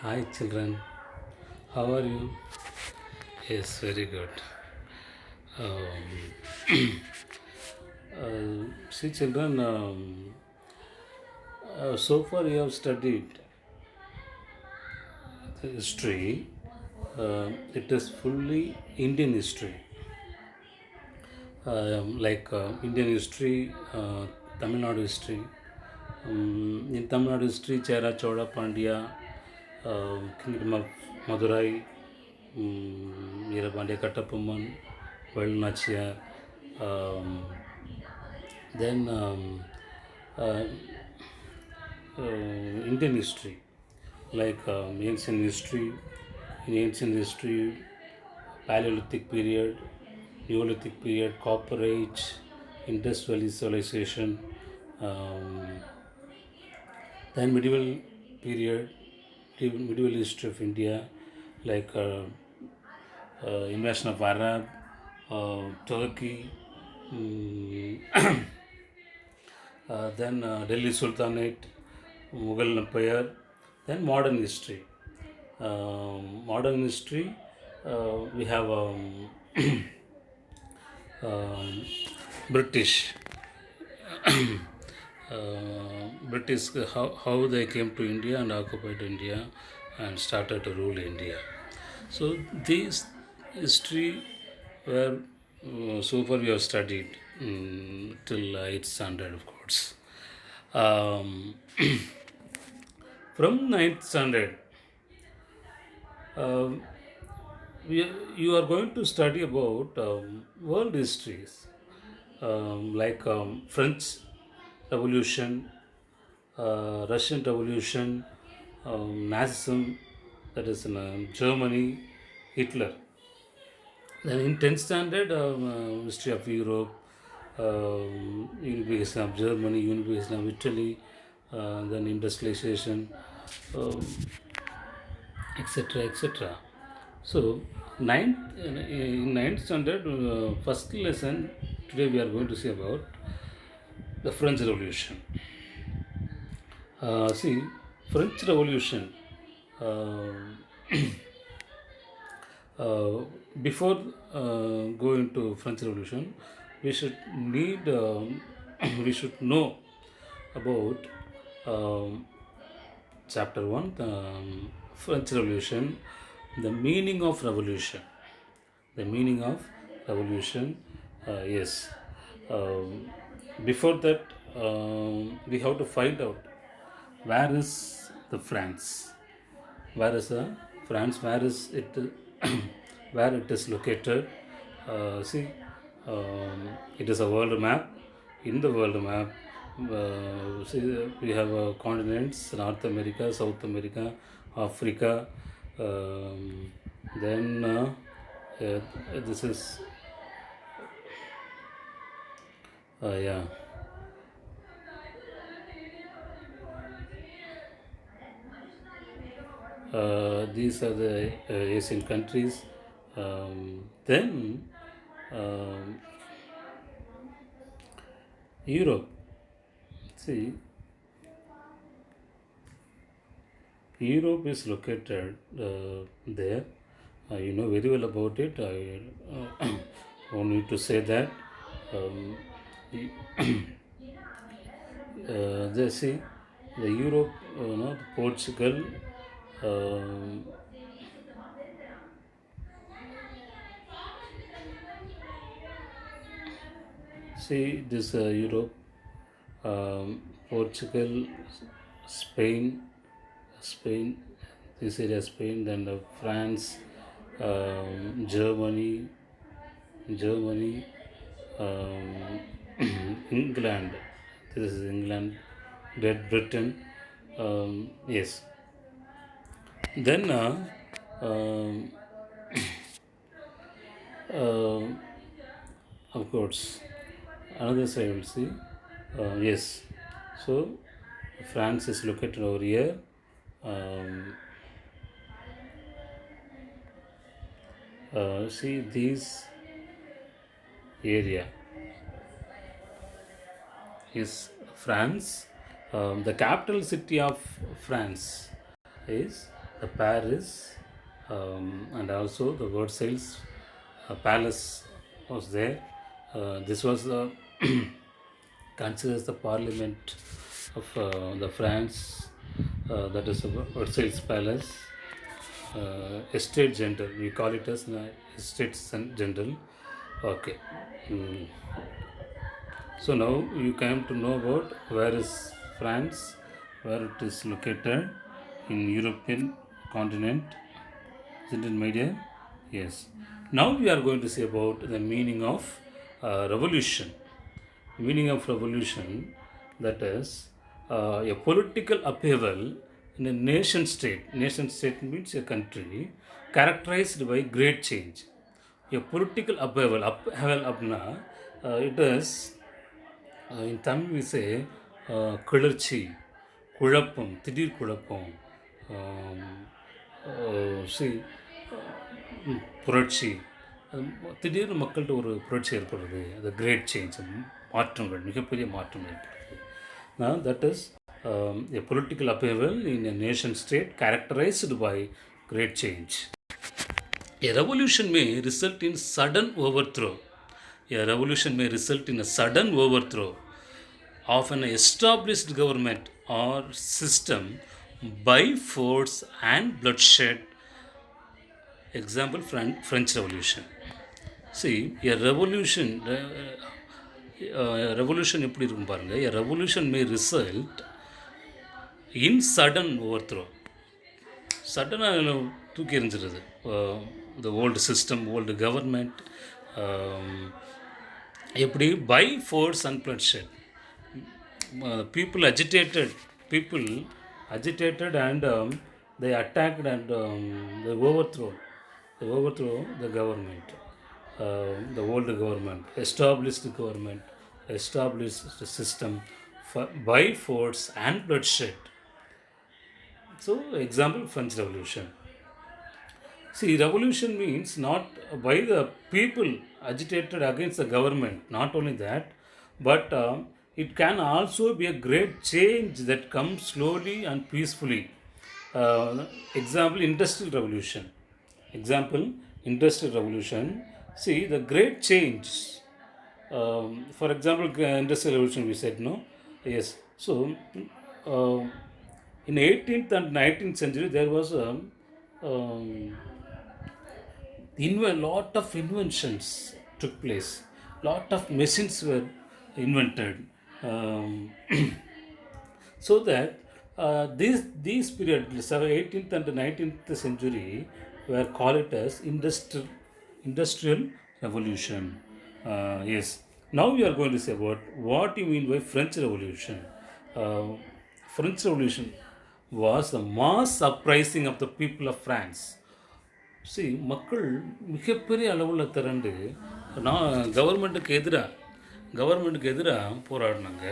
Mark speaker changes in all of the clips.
Speaker 1: Hi children, how are you? Yes, very good. Um, See children, so far you have studied the history. It is fully Indian history, like Indian history, Tamil Nadu history. In Tamil Nadu history, Chera Chola Pandya, Kingdom of Madurai, Veerapandya Kattapomman, World Nachiyar, um, then uh, Indian history, like ancient history. In ancient history, Paleolithic period, Neolithic period, Copper Age, Indus Valley civilization, um, then medieval period, medieval history of India, like invasion of Arab, Turkey, mm, then Delhi Sultanate, Mughal Empire, then modern history. Modern history, we have um, British. British, how they came to India and occupied India and started to rule India. So these history were so far we have studied till 8th standard, of course. Um, from ninth standard, um, you are going to study about world histories, like French Revolution, Russian Revolution, Nazism, that is in Germany, Hitler. Then in 10th standard, history of Europe, unification of Germany, unification of Italy, then industrialization, um, etc. etc. So, in ninth standard, first lesson today we are going to see about the French Revolution. See, French Revolution. Uh, uh, Before going to French Revolution, we should need we should know about um, chapter one, the French Revolution, the meaning of revolution. The meaning of revolution, yes. Um, Before that, we have to find out where is the France. Where is the France? Where is it? Where it is located? See, it is a world map. In the world map, see, we have continents: North America, South America, Africa. Um, then this is yeah. These are the Asian countries. Then um, Europe. See, Europe is located there. You know very well about it. I don't need to say that. Um, they see the Europe, Portugal. Um, See this Europe, Portugal, Spain, Spain, this area Spain, then France, Germany, Germany, um, England. This is England, Great Britain. Yes. Then, um, uh, of course, another side will see. Yes. So, France is located over here. Um, See this area is France. The capital city of France is the Paris, and also the Versailles palace was there. This was considered the parliament of the France, that is the Versailles palace. Estate general, we call it as estate general. Okay. Mm. So now you come to know about where is France, where it is located in European continent. Isn't it, my dear? Yes. Now we are going to say about the meaning of revolution. Meaning of revolution, that is a political upheaval in a nation state. Nation state means a country characterized by great change. A political upheaval, apna, it is in Tamil we say கிளர்ச்சி குழப்பம் திடீர் குழப்பம் C புரட்சி திடீர்னு மக்கள்கிட்ட ஒரு புரட்சி ஏற்படுறது அது கிரேட் சேஞ்ச் மாற்றங்கள் மிகப்பெரிய மாற்றம் ஏற்படுது that is a political upheaval in a nation state characterized by great change. A revolution may result in sudden overthrow. A revolution may result in a sudden overthrow of an established government or system by force and bloodshed. Example, French Revolution. See, a revolution, எப்படி இருக்கும் பாருங்க. A revolution may result in sudden overthrow. சடனாக தூக்கி எறிஞ்சிருது the old system, old government. எப்படி by force and bloodshed. People agitated and they attacked and they overthrow the government, the old government, established system by force and bloodshed. So example, French Revolution. See, revolution means not by the people agitated against the government, not only that, but it can also be a great change that comes slowly and peacefully. Example, Industrial Revolution. See, the great change. For example, Industrial Revolution, we said, no? Yes. So, in 18th and 19th century, there was a lot of inventions took place. Lot of machines were invented. So that these period, 18th and 19th century, were called it as industrial revolution. Yes. Now we are going to say about what you mean by French Revolution. French Revolution was the mass uprising of the people of France. See, மக்கள் மிகப்பெரிய அளவில் திரண்டு கவர்மெண்ட்டுக்கு எதிராக போராடினாங்க,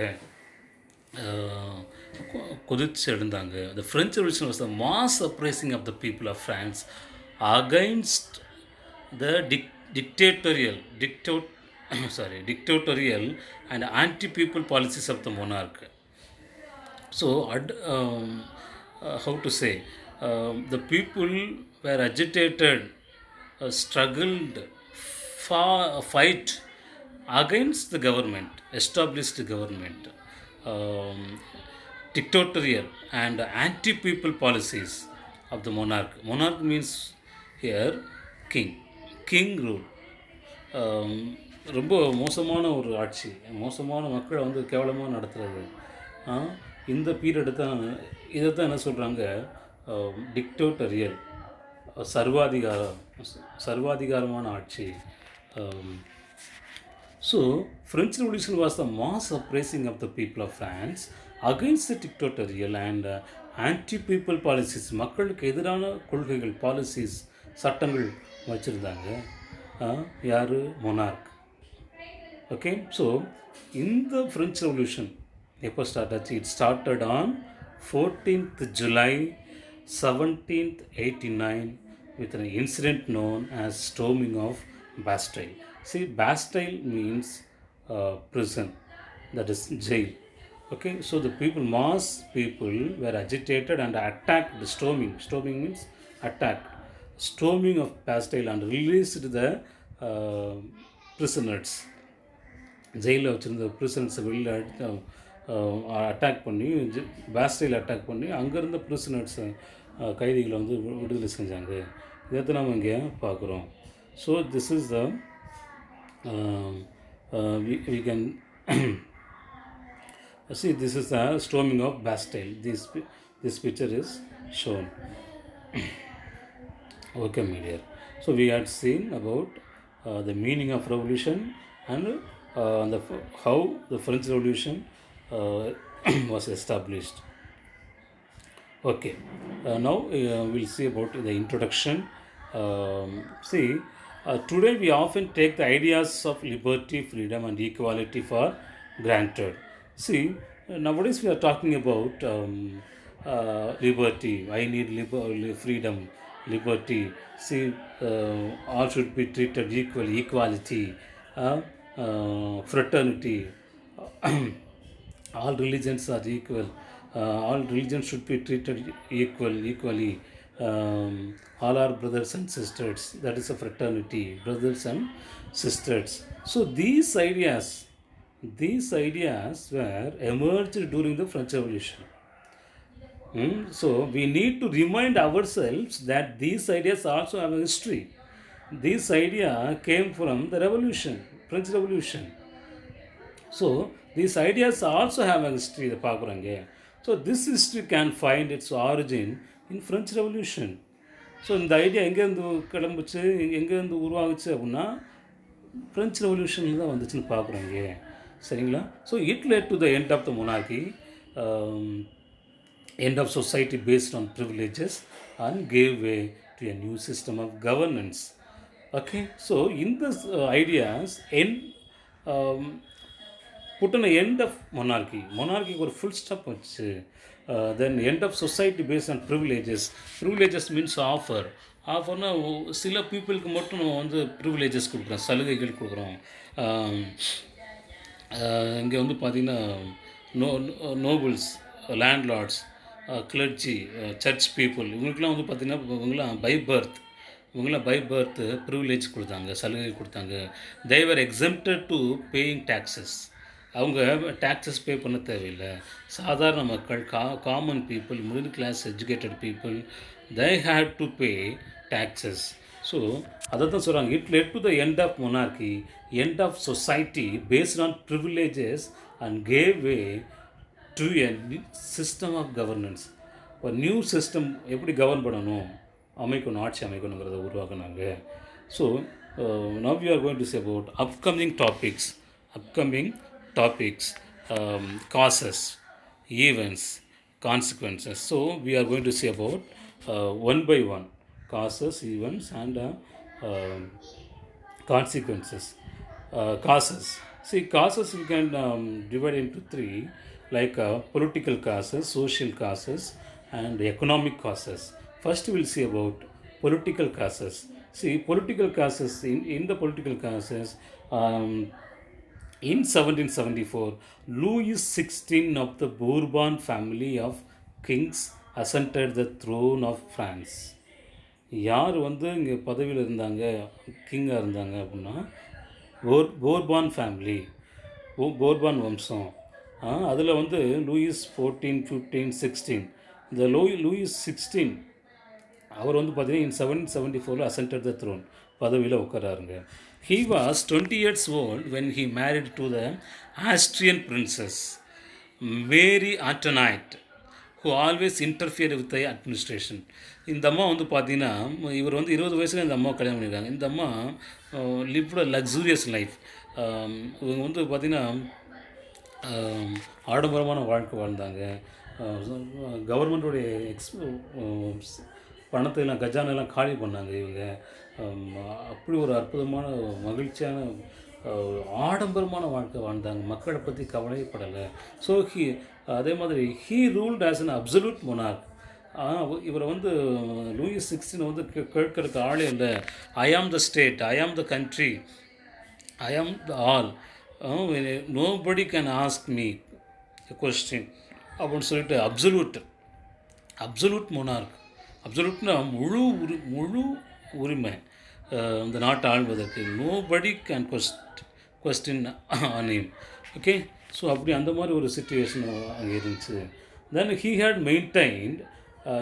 Speaker 1: கொதிச்சு எழுந்தாங்க. The French Revolution was the mass uprising of the people of France against the dictatorial and anti-people policies of the monarch. So, how to say, the people were agitated, struggled, fight against the government, established government, dictatorial and anti-people policies of the monarch. Monarch means here king rule. ரொம்ப மோசமான ஒரு ஆட்சி, மோசமான மக்களை கேவலமாக நடத்துகிறது. இந்த period தான் இதை தான் என்ன சொல்கிறாங்க, டிக்டேட்டரியல், சர்வாதிகாரமான ஆட்சி. So, French Revolution was the mass uprising of the people of France against the dictatorial and anti-people policies. மக்களுக்கு எதிரான கொள்கைகள், பாலிசிஸ், சட்டங்கள் வச்சுருந்தாங்க. யார்? மொனார்க். ஓகே. ஸோ இந்த ஃப்ரெஞ்ச் ரெவல்யூஷன் எப்போ ஸ்டார்ட் ஆச்சு? It started on 14th July 1789 with an incident known as storming of Bastille. See, Bastille means prison, that is jail. Okay, so the people, mass people were agitated and attacked. Storming means attack. Storming of Bastille and released the uh, prisoners. ஜெயிலில் வச்சுருந்த ப்ரிசனர்ஸை வெளியில் attack பண்ணி பாஸ்டைல் attack பண்ணி அங்கேருந்த ப்ரிசனர்ஸை கைதிகளை வந்து விடுதலை செஞ்சாங்க. இதை நம்ம இங்கே பார்க்குறோம். So this is the we can see this is the storming of Bastille. This picture is shown. Okay, media. So we had seen about the meaning of revolution and how the French Revolution was established. Okay, now we'll see about the introduction. Today we often take the ideas of liberty, freedom, and equality for granted. See, nowadays we are talking about liberty. I need freedom, liberty. See, all should be treated equally, equality, fraternity. All religions are equal. All religions should be treated equally. All are brothers and sisters. That is a fraternity, brothers and sisters. So these ideas were emerged during the French Revolution. So we need to remind ourselves that these ideas also have a history. This idea came from the revolution, French Revolution. So these ideas also have a history, the பார்க்குறாங்க. So this history can find its origin in French Revolution. So இந்த idea எங்கேருந்து கிளம்புச்சு, எங்கேருந்து உருவாகுச்சு அப்படின்னா French ரெவல்யூஷனில் தான் வந்துச்சுன்னு பார்க்குறாங்க. சரிங்களா? So it led to the end of the monarchy, end of society based on privileges, and gave way to a new system of governance. Okay, so in this ideas put an end of monarchy ஒரு full stop வச்சு then end of society based on privileges means ஆஃபர்னா சில பீப்புளுக்கு மட்டும் நம்ம வந்து privileges கொடுக்குறோம், சலுகைகள் கொடுக்குறோம். இங்கே வந்து பார்த்திங்கன்னா நோபல்ஸ், லேண்ட்லார்ட்ஸ், கிளர்ச்சி, சர்ச் பீப்புள், இவங்களுக்குலாம் வந்து பார்த்திங்கன்னா இவங்களாம் பை பர்த் ப்ரிவிலேஜ் கொடுத்தாங்க, சலுகை கொடுத்தாங்க. they were exempted to paying taxes. அவங்க டேக்ஸஸ் பே பண்ண தேவையில்லை. சாதாரண மக்கள், common people, middle class educated people, they had to pay taxes. So அதை தான் சொல்கிறாங்க, it led to the end of monarchy, end of society based on privileges and gave way to a system of governance. ஒரு new system எப்படி govern பண்ணணும், ஆட்சி அமைக்கணுங்கிறத உருவாக்குனாங்க. So now we are going to say about upcoming topics, causes, events, consequences. So we are going to see about one by one causes, events, and consequences. Causes. See, causes we can divide into three, like political causes, social causes, and economic causes. First we will see about political causes. See, political causes, in the political causes, in 1774, Louis XVI of the Bourbon family of kings ascended the throne of France. யார் வந்து இங்கே பதவியில் இருந்தாங்க, கிங்காக இருந்தாங்க அப்படின்னா போர்பான் family, போர்பான் வம்சம். அதில் வந்து லூயிஸ் 14, 15, 16. இந்த லூயிஸ் 16 அவர் வந்து பார்த்தீங்கன்னா in 1774 ascended the throne, பதவியில் உட்காராருங்க. He was 20 years old when he married to the Austrian princess Mary Antoinette, who always interfered with the administration. இந்த அம்மா வந்து பார்த்தீங்கன்னா இவர் வந்து 20 வயசுல இந்த அம்மா கல்யாணம் பண்ணியிருக்காங்க. இந்த அம்மா லிவ்ட் அ லக்ஸூரியஸ் லைஃப். இவங்க வந்து பார்த்திங்கன்னா ஆடம்பரமான வாழ்க்கை வாழ்ந்தாங்க. கவர்மெண்ட்டுடைய பணத்தை எல்லாம், கஜானெல்லாம் காலி பண்ணாங்க இவங்க. அப்படி ஒரு அற்புதமான மகிழ்ச்சியான ஆடம்பரமான வாழ்க்கை வாழ்ந்தாங்க, மக்களை பற்றி கவலைப்படலை. ஸோ அதே மாதிரி he ruled as an absolute monarch. இவரை வந்து லூயிஸ் 16 வந்து கேட்கறதுக்கு ஆளே இல்லை. ஐ am the state, I am the country, I am the all, nobody can ask me question அப்படின்னு சொல்லிட்டு அப்சல்யூட் மொனார்க். அப்சல்யூட்னா முழு உரிமை இந்த நாட்டை ஆள்வதற்கு. Nobody can question on him. Okay. So அப்படி அந்த மாதிரி ஒரு சுச்சுவேஷன் அங்கே இருந்துச்சு. Then he had maintained a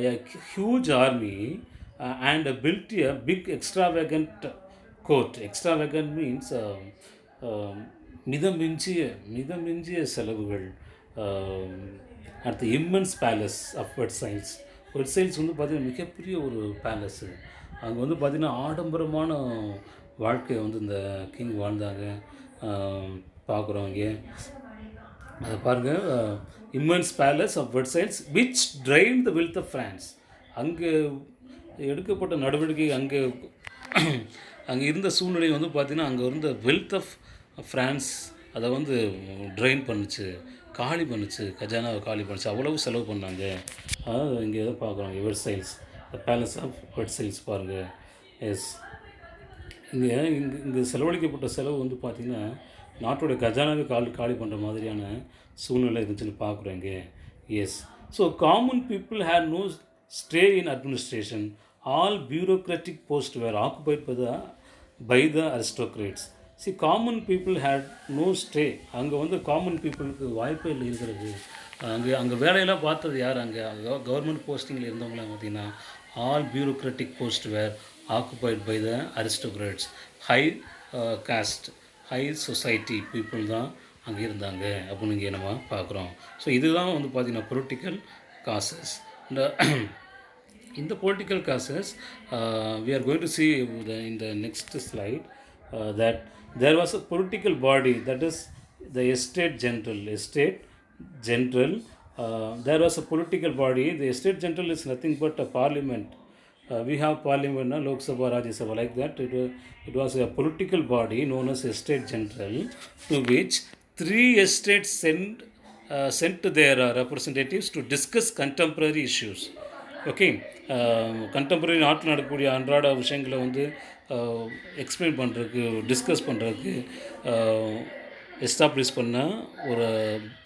Speaker 1: huge army and built a big extravagant court. Extravagant means மிதமிஞ்சிய செலவுகள். அடுத்து immense palace of Versailles. Versailles வந்து பார்த்திங்கன்னா மிகப்பெரிய ஒரு பேலஸு. அங்கே வந்து பார்த்திங்கன்னா ஆடம்பரமான வாழ்க்கையை வந்து இந்த கிங் வாழ்ந்தாங்க. பார்க்குறோம் இங்கே அதை பாருங்கள். Immense palace of Versailles which drain the wealth of France. அங்கே எடுக்கப்பட்ட நடவடிக்கை அங்கே இருந்த சூழ்நிலை வந்து பார்த்திங்கன்னா அங்கே இருந்த வெல்த் ஆஃப் ஃப்ரான்ஸ் அதை வந்து ட்ரைன் பண்ணுச்சு, காலி பண்ணுச்சு, கஜானாவை காலி பண்ணுச்சு. அவ்வளவு செலவு பண்ணாங்க. அதாவது இங்கே எதை பார்க்குறோம், Versailles, the palace of Versailles பாருங்கள். எஸ், இங்கே செலவழிக்கப்பட்ட செலவு வந்து பார்த்திங்கன்னா நாட்டோடைய கஜானாவை காலி பண்ணுற மாதிரியான சூழ்நிலை இருந்துச்சுன்னு பார்க்குறோம் இங்கே. Yes. So common people had no stay in administration. All bureaucratic post were occupied by the aristocrats. Common people had no stay. அங்கே வந்து காமன் பீப்புளுக்கு வாய்ப்பே இல்லை இருக்கிறது. அங்கே வேலையெல்லாம் பார்த்தது யார்? அங்கே கவர்மெண்ட் போஸ்டிங்கில் இருந்தவங்களாம் பார்த்திங்கன்னா all bureaucratic post were occupied by the aristocrats. High caste, high society people தான் அங்கே இருந்தாங்க அப்படின்னு இங்கே நம்ம பார்க்குறோம். ஸோ இதுதான் வந்து பார்த்திங்கன்னா பொலிட்டிக்கல் காசஸ். இந்த political causes, we are going to see in the next slide that there was a political body, that is the estate general. There was a political body. The estate general is nothing but a parliament. We have parliament, Lok Sabha, Rajya Sabha, like that. It was a political body known as estate general, to which 3 estates sent their representatives to discuss contemporary issues. Okay. Contemporary நாட்டில் நடக்கக்கூடிய அன்றாட விஷயங்களை வந்து explain பண்ணுறதுக்கு, discuss பண்ணுறதுக்கு establish பண்ண ஒரு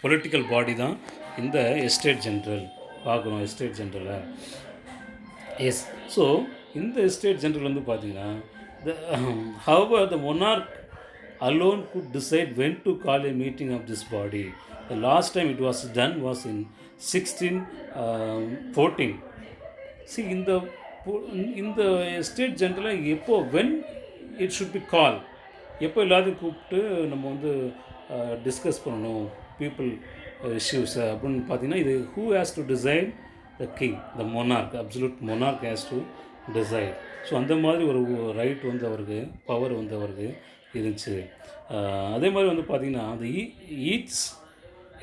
Speaker 1: political பாடி தான் இந்த எஸ்டேட் ஜென்ரல். பார்க்குறோம் எஸ்டேட் ஜென்ரலை. எஸ். ஸோ இந்த எஸ்டேட் ஜென்ரல் வந்து பார்த்திங்கன்னா however the monarch alone could decide when to call a meeting of this body. The last time it was done was in 1614. இந்த state ஜென்ரலாக எப்போ, when it should B கால், எப்போ எல்லாத்தையும் கூப்பிட்டு நம்ம வந்து டிஸ்கஸ் பண்ணணும் பீப்புள் இஷ்யூஸை அப்படின்னு பார்த்தீங்கன்னா, இது who has to decide? The king, the monarch, absolute monarch has to decide. So அந்த மாதிரி ஒரு ரைட் வந்து அவருக்கு, பவர் வந்து அவருக்கு இருந்துச்சு. அதே மாதிரி வந்து பார்த்திங்கன்னா அந்த ஈச்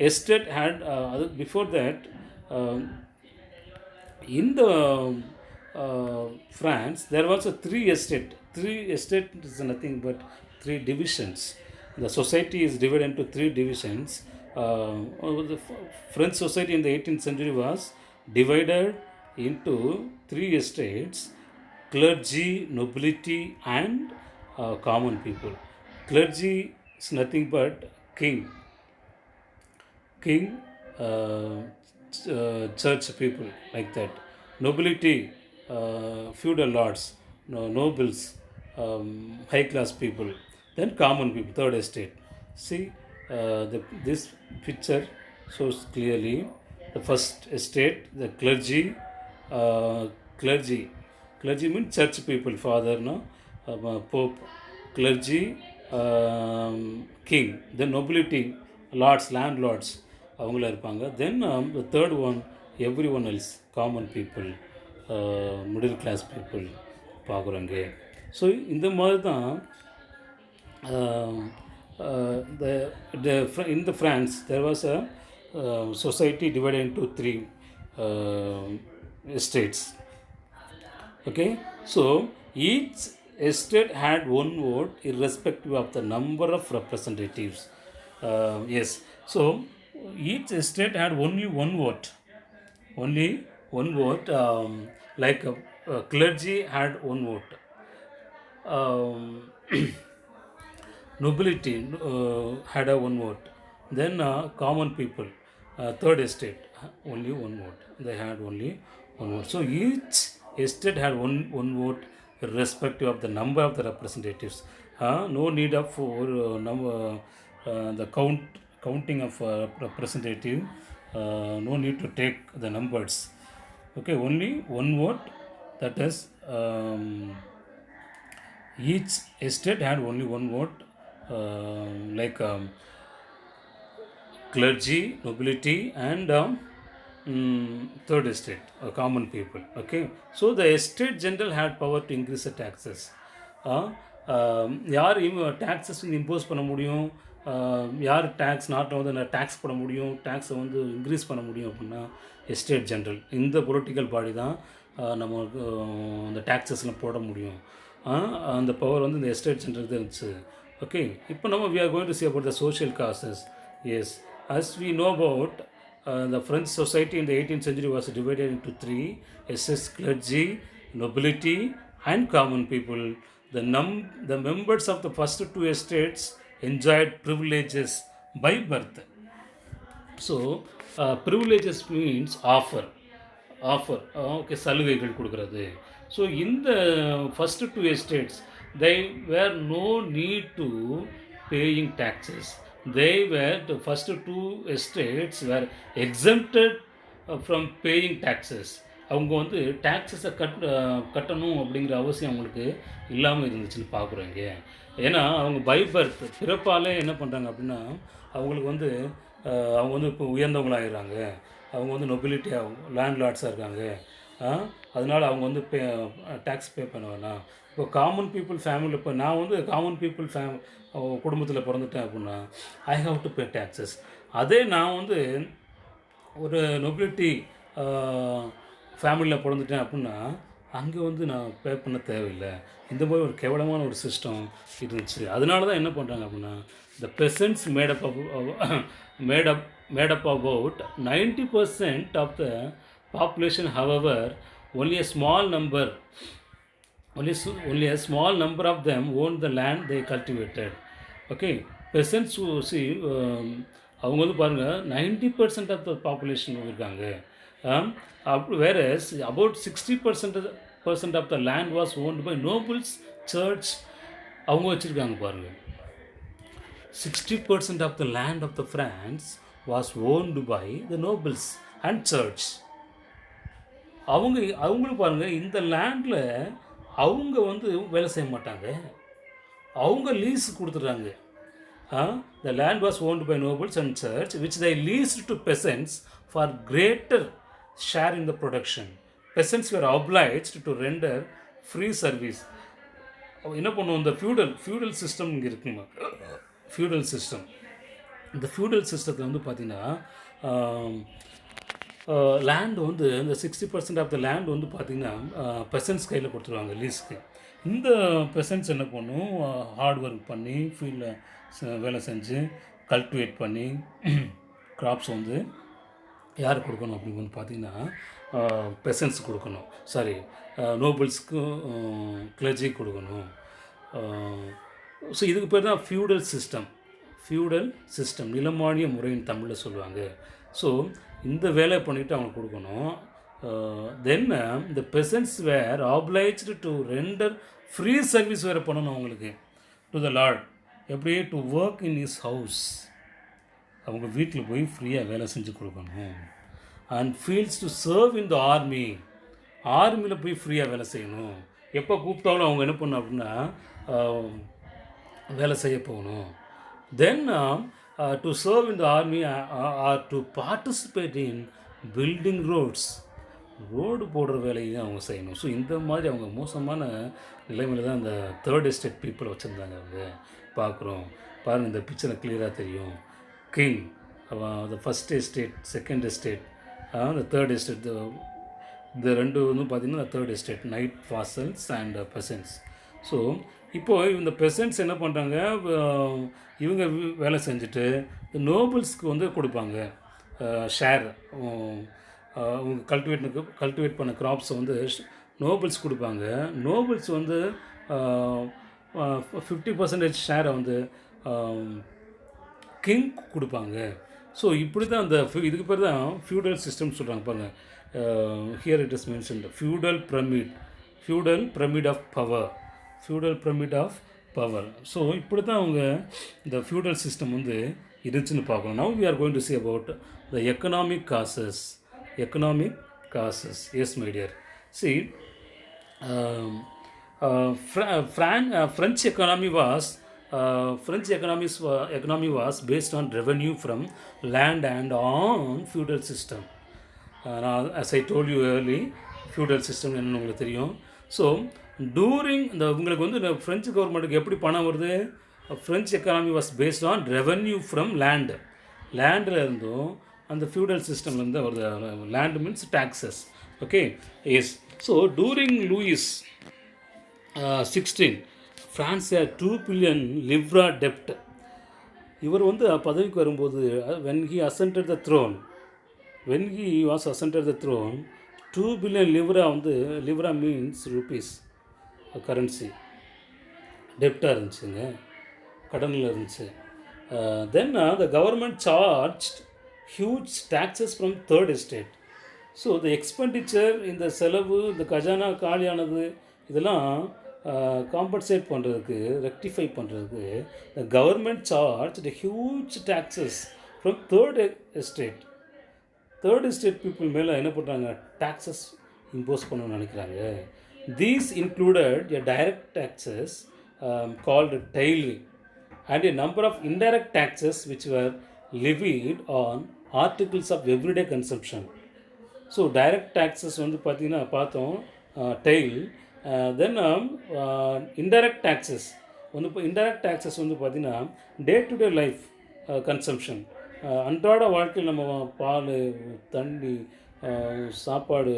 Speaker 1: எஸ்டேட் ஹேட், அது before that in the France there was a 3 estate. 3 estate is nothing but 3 divisions. The society is divided into 3 divisions. The French society in the 18th century was divided into 3 estates: clergy, nobility and common people. Clergy is nothing but king, church people, like that. Nobility, feudal lords, nobles, high class people. Then common people, third estate. See, this picture shows clearly the first estate, the clergy. Clergy means church people, father, pope. Clergy, king. Then nobility, lords, landlords, அவங்களாம் இருப்பாங்க. Then the third one, every one else, common people, middle class people பார்க்குறோங்க. So இந்த மாதிரி தான் in the France there was a society divided into 3 estates. Okay, so each estate had one vote irrespective of the number of representatives. Yes, so each estate had only one vote. Like clergy had one vote. Nobility had a one vote. Then common people, third estate, only one vote. They had only one vote. So each estate had one vote irrespective of the number of the representatives. No need of number, the counting of representative. No need to take the numbers. Okay, only one vote. That is, each estate had only one vote, like clergy, nobility, and third estate, common people. Okay, so the estate general had power to increase the taxes. யார் taxes வந்து impose பண்ண முடியும், யார் tax நாட்டில் வந்து tax பண்ண முடியும், டேக்ஸை வந்து இன்க்ரீஸ் பண்ண முடியும் அப்படின்னா எஸ்டேட் ஜென்ரல். இந்த பொலிட்டிக்கல் பாடி தான் நமக்கு அந்த டேக்ஸஸ்லாம் போட முடியும். அந்த பவர் வந்து இந்த எஸ்டேட் ஜென்ரல் தான் இருந்துச்சு. ஓகே, இப்போ நம்ம we are going to see about the social causes. Yes, as we know about, the French society in the 18th century was divided into three: SS, clergy, nobility, and common people. The members of the first two estates enjoyed privileges by birth. So, privileges means offer. Okay, சலுகைகள் கொடுக்குறது. So இந்த first two estates, they were no need to paying taxes. The first two estates were exempted from paying taxes. அவங்க வந்து டேக்ஸஸை கட்டணும் அப்படிங்கிற அவசியம் அவங்களுக்கு இல்லாமல் இருந்துச்சுன்னு பார்க்குறோங்க. ஏன்னா அவங்க பை பர்த், பிறப்பாலே என்ன பண்ணுறாங்க அப்படின்னா, அவங்களுக்கு வந்து அவங்க வந்து இப்போ உயர்ந்தவங்களாகிறாங்க, அவங்க வந்து நொபிலிட்டி லேண்ட்லார்ட்ஸாக இருக்காங்க. அதனால் அவங்க வந்து டேக்ஸ் பே பண்ண வேணாம். இப்போ காமன் பீப்புள் ஃபேமிலியில், இப்போ நான் வந்து காமன் பீப்புள் குடும்பத்தில் பிறந்துட்டேன் அப்படின்னா I have to pay taxes. அதே நான் வந்து ஒரு நொபிலிட்டி ஃபேமிலியில் பிறந்துட்டேன் அப்படின்னா அங்கே வந்து நான் பே பண்ண தேவையில்லை. இந்த மாதிரி ஒரு கேவலமான ஒரு சிஸ்டம் இருந்துச்சு. அதனால தான் என்ன பண்ணுறாங்க அப்படின்னா, the peasants made up about 90% of the population. However, only a small number of them owned the land they cultivated. Okay, peasants who see, அவங்க வந்து பாருங்கள் 90% of the population இருக்காங்க. Whereas about 60% of the land was owned by nobles, church. அவங்க வச்சுருக்காங்க பாருங்கள், 60% of the land of the France was owned by the nobles and church. அவங்களுக்கு பாருங்கள், இந்த லேண்டில் அவங்க வந்து வேலை செய்ய மாட்டாங்க, அவங்க லீஸ் கொடுத்துட்றாங்க. The land was owned by nobles and church, which they leased to peasants for greater share in the production. Peasants were obliged to render free service. என்ன பண்ணுவோம், இந்த ஃபியூடல் சிஸ்டம் இங்கே இருக்குங்க. ஃபியூடல் சிஸ்டம், இந்த feudal சிஸ்டத்தில் வந்து பார்த்திங்கன்னா land வந்து இந்த 60% ஆஃப் த லேண்ட் வந்து பார்த்திங்கன்னா பெசன்ஸ் கையில் கொடுத்துருவாங்க லீஸ்க்கு. இந்த பெசன்ஸ் என்ன பண்ணும், ஹார்ட் ஒர்க் பண்ணி ஃபீல்டில் வேலை செஞ்சு கல்டிவேட் பண்ணி கிராப்ஸ் வந்து யார் கொடுக்கணும் அப்படின்னு வந்து பார்த்திங்கன்னா பெசன்ஸ் கொடுக்கணும், சாரி நோபல்ஸ்க்கும் கிளர்ஜி கொடுக்கணும். ஸோ இதுக்கு பேர் தான் ஃபியூடல் சிஸ்டம், நிலமானிய முறையின் தமிழில் சொல்லுவாங்க. ஸோ இந்த வேலையை பண்ணிவிட்டு அவங்களுக்கு கொடுக்கணும். தென் இந்த peasants were obliged to render free service வேறு பண்ணணும் அவங்களுக்கு டு த லார்ட். எப்படி, to work in his house, அவங்க வீட்டில் போய் ஃப்ரீயாக வேலை செஞ்சு கொடுக்கணும். And feels to serve in the ஆர்மியில் போய் ஃப்ரீயாக வேலை செய்யணும். எப்போ கூப்பிட்டாலும் அவங்க என்ன பண்ணணும் அப்படின்னா வேலை செய்ய போகணும். Then to serve in the army or to participate in building road போடுற வேலையும் அவங்க செய்யணும். ஸோ இந்த மாதிரி அவங்க மோசமான நிலைமையில் தான் இந்த தேர்ட் எஸ்டேட் பீப்புளை வச்சுருந்தாங்க. அவங்க பார்க்குறோம் பாருங்கள், இந்த பிக்சரில் கிளியராக தெரியும். King, the first estate, second estate, இந்த தேர்ட் எஸ்டேட். இந்த ரெண்டு வந்து பார்த்திங்கன்னா third estate, night Versailles and பெசன்ஸ். So இப்போது இந்த பெசன்ட்ஸ் என்ன பண்ணுறாங்க, இவங்க வேலை செஞ்சுட்டு இந்த நோபல்ஸ்க்கு வந்து கொடுப்பாங்க ஷேர். அவங்க கல்டிவேட் பண்ண கிராப்ஸை வந்து நோபல்ஸ் கொடுப்பாங்க. நோபல்ஸ் வந்து 50% ஷேரை வந்து கிங் கொடுப்பாங்க. ஸோ இப்படி தான் அந்த இதுக்கு பேர் தான் ஃபியூடல் சிஸ்டம் சொல்கிறாங்க பாருங்கள். Here it is mentioned feudal pyramid of power, feudal pyramid of power. So இப்படி தான் அவங்க இந்த ஃபியூடல் சிஸ்டம் வந்து இருந்துச்சுன்னு பார்க்கணும். Now we are going to see about the economic causes. Yes my dear. See, um, French economy was based on revenue from land and on feudal system. As I told you early, feudal system என்னன்னு உங்களுக்கு தெரியும். So touring இந்த உங்களுக்கு வந்து இந்த French கவர்மெண்ட்டுக்கு எப்படி பணம் வருது? French economy was based on revenue from லேண்டில் இருந்தும் அந்த ஃபியூடல் சிஸ்டம்லேருந்து வருது. Land means taxes. Okay, yes. So during Louis 16 France 2 billion livre டெப்ட். இவர் வந்து பதவிக்கு வரும்போது when he ascended the throne 2 billion livre வந்து, லிவ்ரா மீன்ஸ் ருபீஸ் கரன்சி, டெப்டாக இருந்துச்சுங்க, கடனில் இருந்துச்சு. Then the government charge huge taxes from third estate. So the expenditure, இந்த செலவு, இந்த கஜானா காலியானது, இதெல்லாம் காம்பன்சேட் பண்ணுறதுக்கு, ரெக்டிஃபை பண்ணுறதுக்கு the government charge the huge taxes from third estate people மேலே என்ன பண்ணுறாங்க? டேக்ஸஸ் இம்போஸ் பண்ணணும்னு நினைக்கிறாங்க. These included a direct taxes called taille and a number of indirect taxes which were levied on articles of everyday consumption. So direct taxes வந்து பார்த்தீங்கன்னா பார்த்தோம், tail. தென் indirect taxes வந்து, இப்போ இன்டைரக்ட் டேக்ஸஸ் வந்து பார்த்தீங்கன்னா day to day life consumption, அன்றாட வாழ்க்கையில் நம்ம பால், தண்ணி, சாப்பாடு,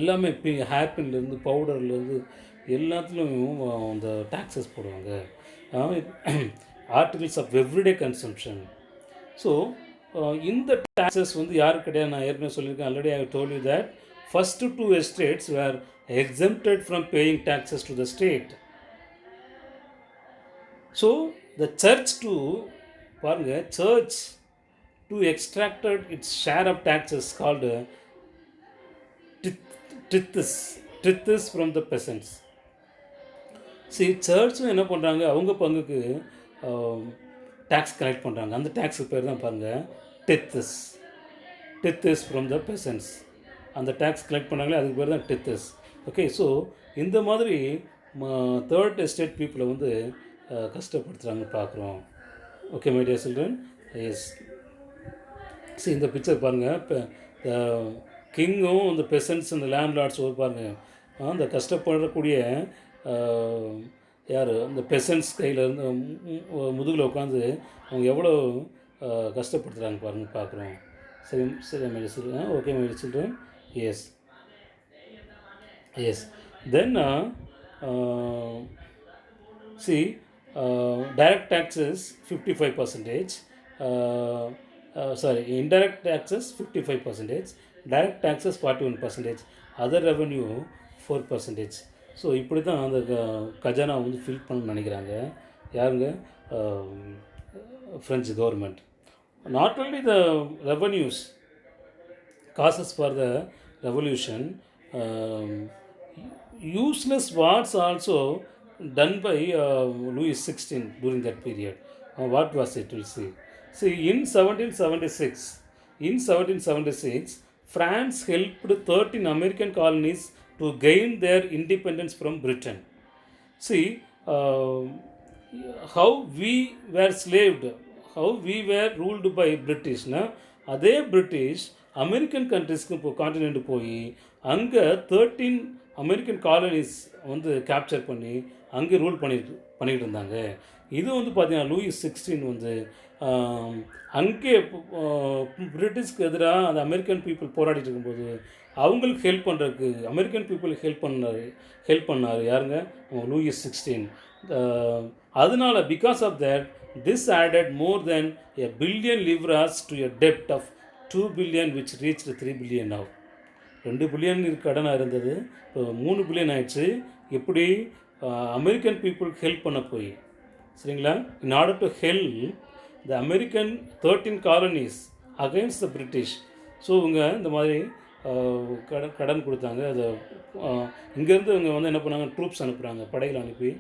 Speaker 1: எல்லாமே ஹேர்பின்லேருந்து பவுடர்லேருந்து எல்லாத்துலேயும் அந்த டேக்ஸஸ் போடுவாங்க. Articles of everyday consumption. So இந்த டேக்ஸஸ் வந்து யாருக்கு கிடையாது? நான் ஏற்கனவே சொல்லியிருக்கேன், already I told you that first 2 estates were exempted from paying taxes to the state. So the church too, பாருங்க, church too extracted its share of taxes called triths from the peasants. சர்ச்சும் என்ன பண்ணுறாங்க? அவங்க பங்குக்கு tax collect பண்ணுறாங்க. அந்த டேக்ஸுக்கு பேர் தான் பாருங்கள் டெத்திஸ் ஃப்ரம் த பெசன்ஸ். அந்த டேக்ஸ் கலெக்ட் பண்ணாங்களே, அதுக்கு பேர் தான் டெத்திஸ். ஓகே, ஸோ இந்த மாதிரி தேர்ட் எஸ்டேட் பீப்புளை வந்து கஷ்டப்படுத்துகிறாங்கன்னு பார்க்குறோம். Okay my dear children, yes. சரி, இந்த பிக்சர் பாருங்கள். இப்போ கிங்கும் இந்த பெசன்ட்ஸ், இந்த லேண்ட் லார்ட்ஸ் பாருங்கள், அந்த கஷ்டப்படக்கூடிய யார், அந்த பெசன்ட்ஸ் கையில் இருந்து முதுகில் உட்காந்து அவங்க எவ்வளோ கஷ்டப்படுத்துகிறாங்க பாருங்கள், பார்க்குறோம். சரி my dear children. Okay my dear children, yes. Then see, direct taxes 55%, indirect taxes 55%, direct taxes 41%, other revenue 4%. So இப்படி தான் அந்த கஜானா வந்து ஃபில் பண்ணணும்னு நினைக்கிறாங்க. யாருங்க? French government. Not only the revenues causes for the revolution, useless wars also done by Louis XVI during that period. What was it? We'll see. In 1776, France helped 13 American colonies to gain their independence from Britain. See, how we were slaved, how we were ruled by British. அதே British American கண்ட்ரிஸ்க்கு continent போய் அங்கே 13 American colonies வந்து capture பண்ணி அங்கே rule பண்ணிகிட்டு இருந்தாங்க. இது வந்து பார்த்திங்கன்னா லூயிஸ் 16 வந்து அங்கே பிரிட்டிஷ்க்கு எதிராக அந்த அமெரிக்கன் பீப்புள் போராடிட்டு இருக்கும்போது அவங்களுக்கு ஹெல்ப் பண்ணுறதுக்கு அமெரிக்கன் பீப்புளுக்கு ஹெல்ப் பண்ணார். யாருங்க? லூயிஸ் 16. அதனால because of that this added more than $1 billion to a டெப்ட் of 2 billion which reached 3 billion now. 2 billion கடனாக இருந்தது, இப்போ 3 பில்லியன் ஆயிடுச்சு. எப்படி? அமெரிக்கன் பீப்புளுக்கு ஹெல்ப் பண்ண போய். சரிங்களா. In order to help the American 13 colonies against the British. So இவங்க இந்த மாதிரி கடன் கொடுத்தாங்க. அதை இங்கேருந்து இவங்க வந்து என்ன பண்ணாங்க, ட்ரூப்ஸ் அனுப்புகிறாங்க, படைகள் அனுப்பி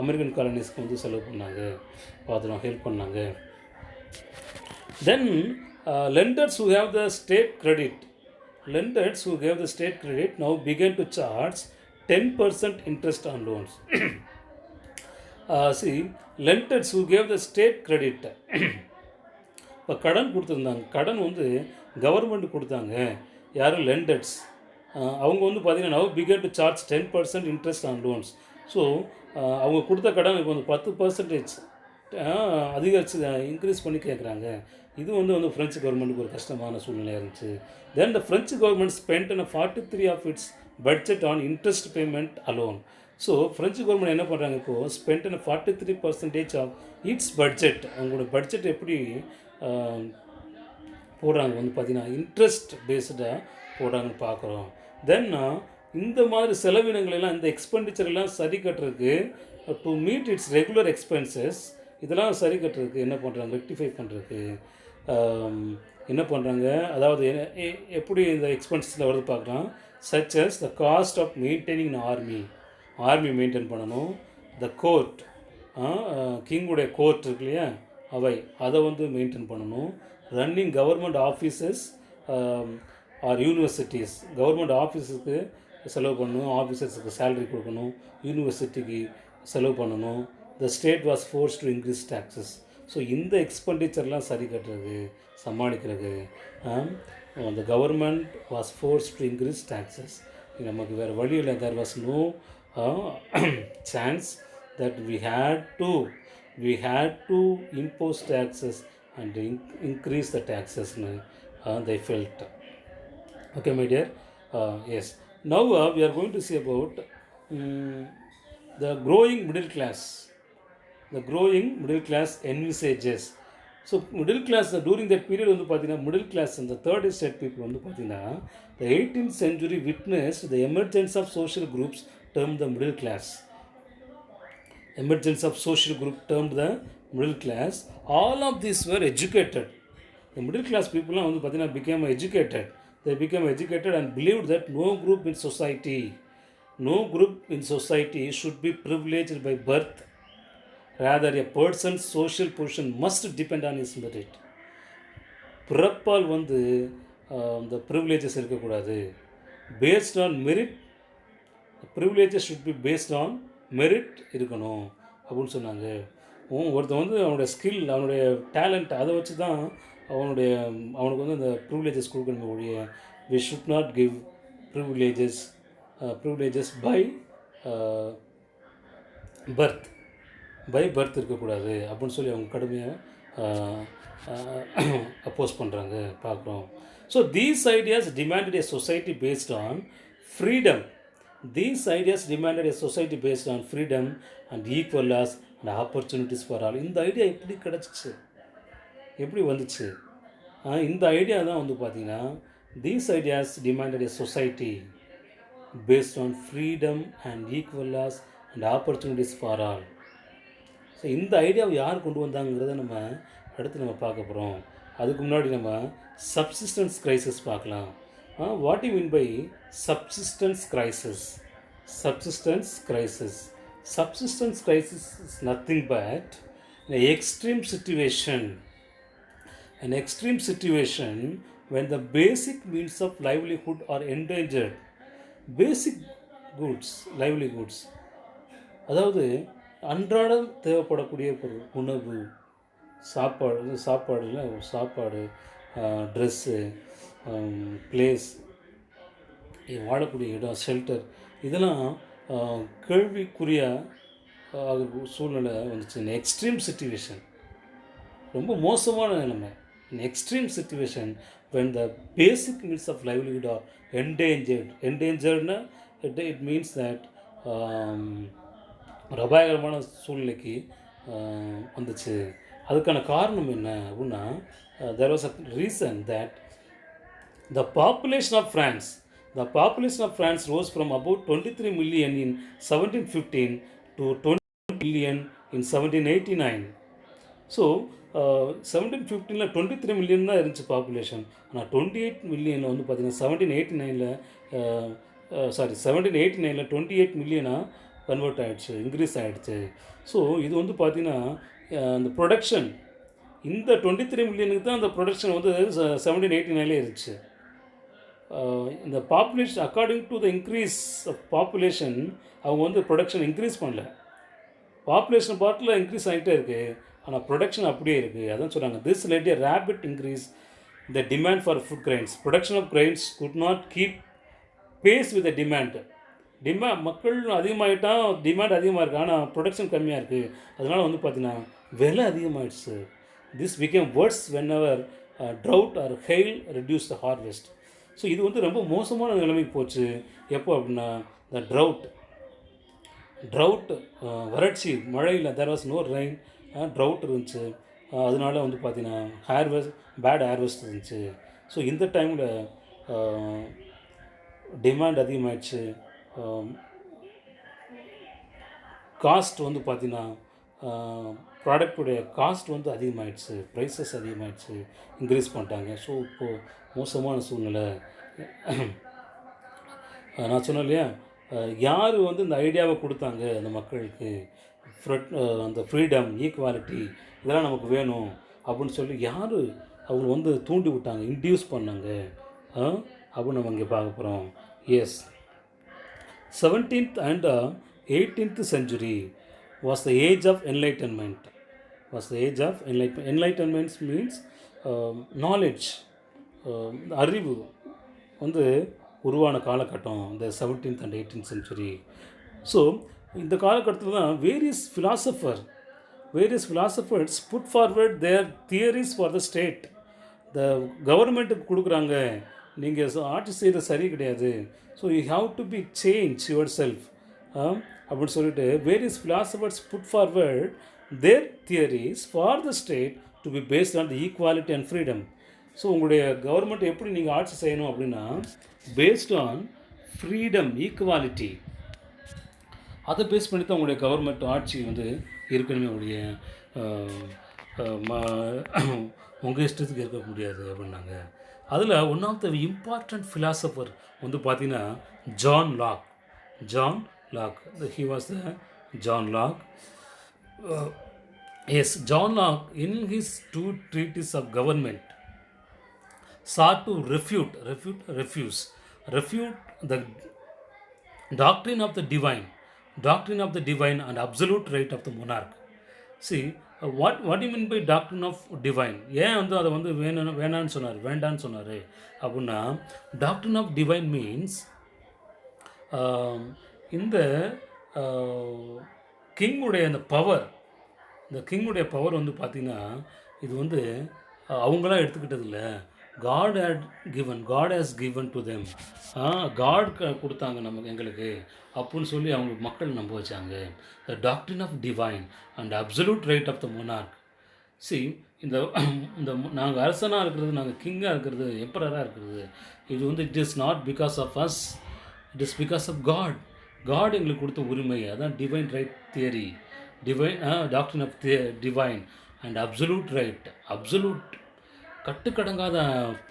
Speaker 1: அமெரிக்கன் காலனிஸ்க்கு வந்து செலவு பண்ணாங்க, பார்த்துருவோம், ஹெல்ப் பண்ணாங்க. Then lenders who have the state credit, lenders who gave the state credit now began to charge 10% interest on loans. See, lenders who gave the state credit, இப்போ கடன் கொடுத்துருந்தாங்க, கடன் வந்து கவர்மெண்ட் கொடுத்தாங்க, யாரும் லெண்டர்ஸ், அவங்க வந்து பார்த்திங்கன்னா now begin to charge 10% interest on loans. So அவங்க கொடுத்த கடன் இப்போ வந்து 10% அதிகரித்து இன்க்ரீஸ் பண்ணி கேட்குறாங்க. இது வந்து ஃப்ரெஞ்சு கவர்மெண்ட்டுக்கு ஒரு கஷ்டமான சூழ்நிலையாக இருந்துச்சு. Then the French government spend a 43 of its budget on interest payment alone. So French government என்ன பண்ணுறாங்க, இப்போது spend a 43% of its budget, அவங்களோட பட்ஜெட் எப்படி போடுறாங்க வந்து பார்த்திங்கன்னா இன்ட்ரெஸ்ட் பேஸ்டாக போடுறாங்கன்னு பார்க்குறோம். தென் இந்த மாதிரி செலவினங்களெல்லாம், இந்த எக்ஸ்பெண்டிச்சர்லாம் சரி கட்டுறதுக்கு, to meet it's regular expenses, இதெல்லாம் சரி கட்டுறதுக்கு என்ன பண்ணுறாங்க, ரெக்டிஃபை பண்ணுறதுக்கு என்ன பண்ணுறாங்க, அதாவது எப்படி இந்த எக்ஸ்பென்சஸில் வருது பார்க்கலாம். Such as the cost of maintaining army maintain பண்ணணும், த கோர்ட், கிங்குடைய கோர்ட் இருக்கு இல்லையா, அவை அதை வந்து மெயின்டைன் பண்ணணும், running government offices or universities, government ஆஃபீஸுக்கு செலவு பண்ணணும், ஆஃபீஸர்ஸுக்கு சேலரி கொடுக்கணும், யூனிவர்சிட்டிக்கு செலவு பண்ணணும். The state was force to increase taxes. So இந்த எக்ஸ்பெண்டிச்சர்லாம் சரி கட்டுறது, சமாளிக்கிறது, the government was forced to increase taxes. நமக்கு வேறு வழி இல்லை. there was no chance that we had to impose taxes and increase the taxes. They felt. Okay, my dear. Yes. Now we are going to see about the growing middle class. The growing middle class envisages. So middle class during that period வந்து பார்த்திங்கன்னா middle class இந்த third estate people வந்து பார்த்திங்கன்னா த 18th century witnessed the emergence of social groups termed the middle class. Emergence of social group termed the middle class. All of these were educated. The middle class people வந்து பார்த்திங்கன்னா became educated. They became educated and believed that no group in society should be privileged by birth. Rather, a person's social position must depend on his merit. பிறப்பால் வந்து இந்த privileges இருக்கக்கூடாது. Based on merit, privileges should be based on merit இருக்கணும் அப்படின்னு சொன்னாங்க. ஒருத்தன் வந்து அவனுடைய ஸ்கில், அவனுடைய டேலண்ட், அதை வச்சு தான் அவனுக்கு வந்து அந்த ப்ரிவிலேஜஸ் கொடுக்கணுமே ஒழிய we should not give privileges by birth இருக்கக்கூடாது அப்படின்னு சொல்லி அவங்க கடுமையாக அப்போஸ் பண்ணுறாங்க பார்க்குறோம். So these ideas demanded a society based on freedom. And equal laws and opportunities for all. இந்த ஐடியா எப்படி கிடச்சிச்சு, எப்படி வந்துச்சு? இந்த ஐடியா தான் வந்து பார்த்திங்கன்னா these ideas demanded a society based on freedom and equal laws and opportunities for all. So இந்த ஐடியாவை யார் கொண்டு வந்தாங்கிறத நம்ம அடுத்து நம்ம பார்க்க போகிறோம். அதுக்கு முன்னாடி நம்ம சப்சிஸ்டன்ஸ் கிரைசிஸ் பார்க்கலாம். What you mean by subsistence crisis? Subsistence crisis is nothing but an extreme situation when the basic means of livelihood are endangered. Basic goods, livelihoods, அதாவது அன்றாடம் தேவைப்படக்கூடிய பொருள், உணவு, சாப்பாடு, ட்ரெஸ்ஸு, பிளேஸ், வாழக்கூடிய இடம், ஷெல்டர், இதெல்லாம் கேள்விக்குரிய சூழ்நிலை வந்துச்சு. எக்ஸ்ட்ரீம் சிச்சுவேஷன், ரொம்ப மோசமான நிலைமை. Extreme situation when the basic needs of livelihood are endangeredனா it means that ஒரு அபாயகரமான சூழ்நிலைக்கு வந்துச்சு. அதுக்கான காரணம் என்ன அப்படின்னா, there was a reason that the population of France rose from about 23 million in 1715 to 20 million in 1789. So 1715 23 million தான் இருந்துச்சு பாப்புலேஷன். ஆனால் 28 மில்லியனில் வந்து பார்த்திங்கன்னா 1789ல் 28 மில்லியனாக கன்வெர்ட் ஆகிடுச்சு, இன்க்ரீஸ் ஆகிடுச்சு. ஸோ இது வந்து பார்த்திங்கன்னா அந்த ப்ரொடக்ஷன் இந்த 23 மில்லியனுக்கு தான் அந்த ப்ரொடக்ஷன் வந்து 1789 இருந்துச்சு. இந்த population according to the increase of population அவங்க வந்து ப்ரொடக்ஷன் இன்க்ரீஸ் பண்ணல. பாப்புலேஷன் பார்ட்டில் இன்க்ரீஸ் ஆகிட்டே இருக்குது, ஆனால் ப்ரொடக்ஷன் அப்படியே இருக்குது. அதான் சொல்கிறாங்க, this led a rapid increase the demand for food grains. Production of grains could not keep pace with the demand. மக்கள் அதிகமாகிட்டால் டிமாண்ட் அதிகமாக இருக்குது, ஆனால் ப்ரொடக்ஷன் கம்மியாக இருக்குது. அதனால் வந்து பார்த்திங்கன்னா விலை அதிகமாகிடுச்சு. This became worse whenever drought or hail reduce the harvest. So இது வந்து ரொம்ப மோசமான நிலைமைக்கு போச்சு. எப்போ அப்படின்னா த ட்ரவுட் வறட்சி, மழையில் there was no rain, drought இருந்துச்சு. அதனால வந்து பார்த்திங்கன்னா பேட் ஹார்வெஸ்ட் இருந்துச்சு. ஸோ இந்த டைமில் டிமாண்ட் அதிகமாகிடுச்சு. காஸ்ட் வந்து பார்த்திங்கன்னா ப்ராடக்டுடைய காஸ்ட் வந்து அதிகமாகிடுச்சு, ப்ரைஸஸ் அதிகமாகிடுச்சு, இன்க்ரீஸ் பண்ணிட்டாங்க. ஸோ இப்போது மோசமான சூழ்நிலை. நான் சொன்னேன் இல்லையா, யார் வந்து இந்த ஐடியாவை கொடுத்தாங்க அந்த மக்களுக்கு, அந்த ஃப்ரீடம், ஈக்குவாலிட்டி இதெல்லாம் நமக்கு வேணும் அப்படின்னு சொல்லி யார் அவங்க வந்து தூண்டி விட்டாங்க, இன்டியூஸ் பண்ணாங்க அப்படின்னு நம்ம இங்கே பார்க்க போகிறோம். Yes, 17th and 18th century was the age of enlightenment. Enlightenment means knowledge, அறிவு வந்து உருவான காலகட்டம் இந்த 17th and 18th century. So இந்த காலகட்டத்தில் தான் various philosophers put forward their theories for the state. த கவர்மெண்ட்டுக்கு கொடுக்குறாங்க, நீங்கள் ஆட்சி செய்கிறது சரி கிடையாது, so you have to be change your self அப்படின்னு சொல்லிட்டு various philosophers put forward their theories for the state to be based on the equality and freedom. So உங்களுடைய கவர்மெண்ட் எப்படி நீங்கள் ஆட்சி செய்யணும் அப்படின்னா பேஸ்ட் ஆன் ஃப்ரீடம், ஈக்குவாலிட்டி, அதை base பண்ணி தான் உங்களுடைய கவர்மெண்ட் ஆட்சி வந்து இருக்கணுமே உடைய உங்கள் இஷ்டத்துக்கு இருக்க முடியாது அப்படின்னாங்க. அதில் one of the important philosopher வந்து பார்த்திங்கன்னா John Locke. He was the John Locke. Yes, John Locke in his 2 treatises of government sought to refute the doctrine of the divine and absolute right of the monarch. See, what do you mean by doctrine of divine? ஏன் வந்து அதை வந்து வேண்டான்னு சொன்னார் அப்படின்னா, doctrine of divine means இந்த கிங்குடைய அந்த power, இந்த கிங்குடைய பவர் வந்து பார்த்திங்கன்னா இது வந்து அவங்களாம் எடுத்துக்கிட்டது இல்லை, God has given to them. God கொடுத்தாங்க எங்களுக்கு அப்படின்னு சொல்லி அவங்க மக்கள் நம்ப வச்சாங்க. The doctrine of divine and absolute right of the monarch. இந்த நாங்கள் அரசனாக இருக்கிறது, நாங்கள் கிங்காக இருக்கிறது, எம்பரராக இருக்கிறது, இது வந்து it is not because of us, it is because of God எங்களுக்கு கொடுத்த உரிமை. அதான் divine right theory, doctrine of divine and absolute right. Absolute கட்டுக்கடங்காத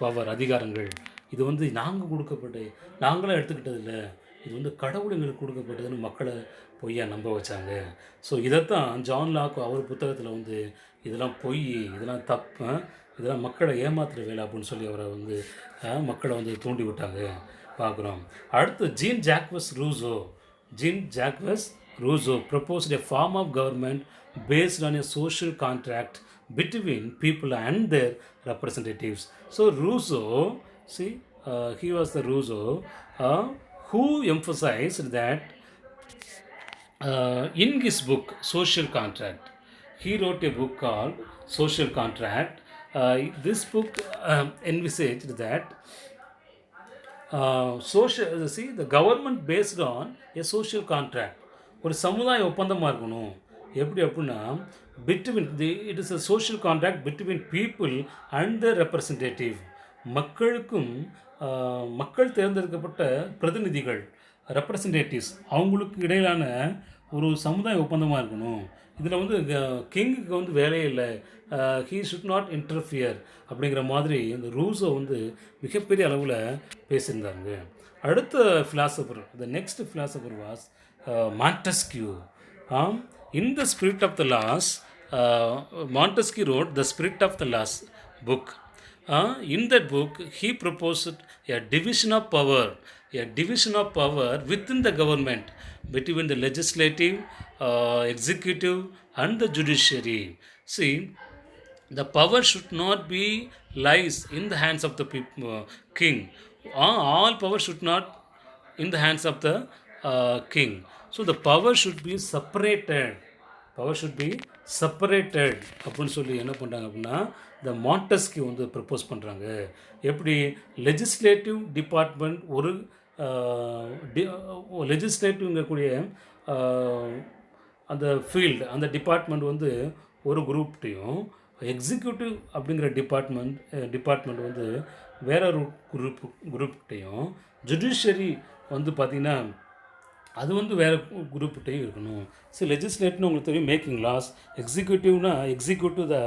Speaker 1: பவர், அதிகாரங்கள், இது வந்து நாங்களாம் எடுத்துக்கிட்டது இல்லை, இது வந்து கடவுள் எங்களுக்கு கொடுக்கப்பட்டதுன்னு மக்களை பொய்யா நம்ப வச்சாங்க. ஸோ இதைத்தான் ஜான் லாக் அவர் புத்தகத்தில் வந்து இதெல்லாம் பொய், இதெல்லாம் தப்பு, இதெல்லாம் மக்களை ஏமாத்துகிற வேலை அப்படின்னு சொல்லி அவரை வந்து மக்களை வந்து தூண்டி விட்டாங்க பார்க்குறோம். அடுத்து Jean Jacques Rousseau proposed a form of government based on a social contract between people and their representatives. So Rousseau, he was the Rousseau who emphasized that in his book Social Contract. He wrote a book called Social Contract. This book envisaged that the government based on a social contract. ஒரு சமுதாய ஒப்பந்தமாக இருக்கணும். எப்படி அப்படின்னா it is a social contract between people and the representative. மக்கள் தேர்ந்தெடுக்கப்பட்ட பிரதிநிதிகள், representatives, அவங்களுக்கு இடையிலான ஒரு சமுதாய ஒப்பந்தமாக இருக்கணும். இதில் வந்து கிங்குக்கு வந்து வேலையே இல்லை, ஹீ ஷுட் நாட் இன்டர்ஃபியர் அப்படிங்கிற மாதிரி இந்த ரூஸை வந்து மிகப்பெரிய அளவில் பேசியிருந்தாங்க. அடுத்த philosopher, the next philosopher was Montesquieu. In the spirit of the laws, Montesquieu wrote The Spirit of the Laws book. In that book, he proposed a division of power within the government between the legislative, executive, and the judiciary. See, the power should not be lies in the hands of the king. All power should not in the hands of the king. So the power should be separated. Power should be separated அப்படின்னு சொல்லி என்ன பண்ணுறாங்க அப்படின்னா, இந்த மாண்டஸ்கியூ வந்து propose பண்ணுறாங்க. எப்படி legislative department ஒரு லெஜிஸ்லேட்டிவ்ங்கக்கூடிய அந்த ஃபீல்டு, அந்த டிபார்ட்மெண்ட் வந்து ஒரு குரூப்டையும், எக்ஸிக்யூட்டிவ் அப்படிங்கிற டிபார்ட்மெண்ட் வந்து வேற ஒரு குரூப்கிட்டையும், ஜுடிஷியரி வந்து பார்த்திங்கன்னா அது வந்து வேறு குரூப்கிட்டையும் இருக்கணும். ஸோ லெஜிஸ்லேட்டிவ்னு உங்களுக்கு தெரியும், மேக்கிங் லாஸ். எக்ஸிக்யூட்டிவ்னா executive the